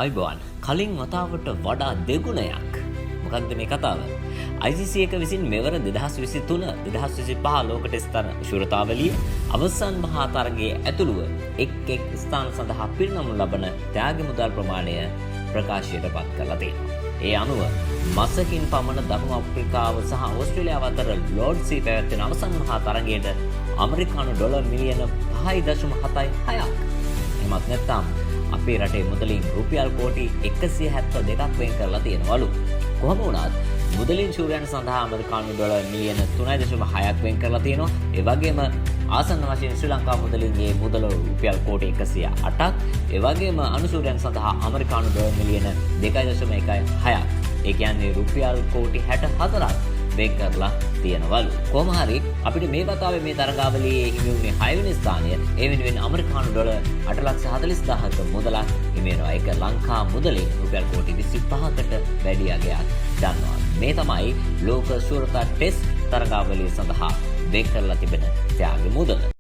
අයිබෝන් කලින් වතාවට වඩා දෙගුණයක්. මොකක්ද මේ කතාව? ICC එක විසින් මෙවර 2023 2025 ලෝක ටෙස්ට් ශූරතාවලිය අවසන් මහා තරගයේ ඇතුළුව එක් ස්ථාන සඳහා පිරිනමනු ලබන ත්‍යාග මුදල් ප්‍රමාණය ප්‍රකාශයට පත් කරලා තියෙනවා. ඒ අනුව මසකින් පමණ දකුණු අප්‍රිකාව සහ ඕස්ට්‍රේලියාව අතර ලෝඩ්සී පැවැත්වෙන අවසන් මහා තරගයට ඇමරිකානු ඩොලර් මිලියන 5.76ක්. එහෙමත් නැත්නම් අපේ රටේ මුදලින් රුපියල් කෝටි 172ක් වෙන් කරලා තියෙනවලු. කොහොම වුණත් මුදලින් ශූරයන් සඳහා ඇමරිකානු ඩොලර් මිලියන 3.6ක් වෙන් කරලා තියෙනවා. ඒ වගේම ආසන්න වශයෙන් ශ්‍රී ලංකා මුදලින් මේ මුදල රුපියල් කෝටි 108ක්. ඒ වගේම අනුශූරයන් සඳහා ඇමරිකානු ඩොලර් මිලියන 2.16ක්. ඒ කියන්නේ රුපියල් කෝටි 64ක් වෙන් කරලා තියෙනවලු. කොහොම හරි අපිට මේ වතාවේ මේ තරගාවලියේ හිමි වුණේ 6 වෙනි ස්ථානය. ඒ වෙනුවෙන් ඇමරිකානු ඩොලර් 8,40,000ක මුදලක් හිමි වෙනවා. ඒක ලංකා මුදලින් රුපියල් කෝටි 25කට වැඩි අගයක් ගන්නවා. මේ තමයි ලෝක ශූරතා ටෙස්ට් තරගාවලිය සඳහා වෙන් කරලා තිබෙන ත්‍යාග මුදල.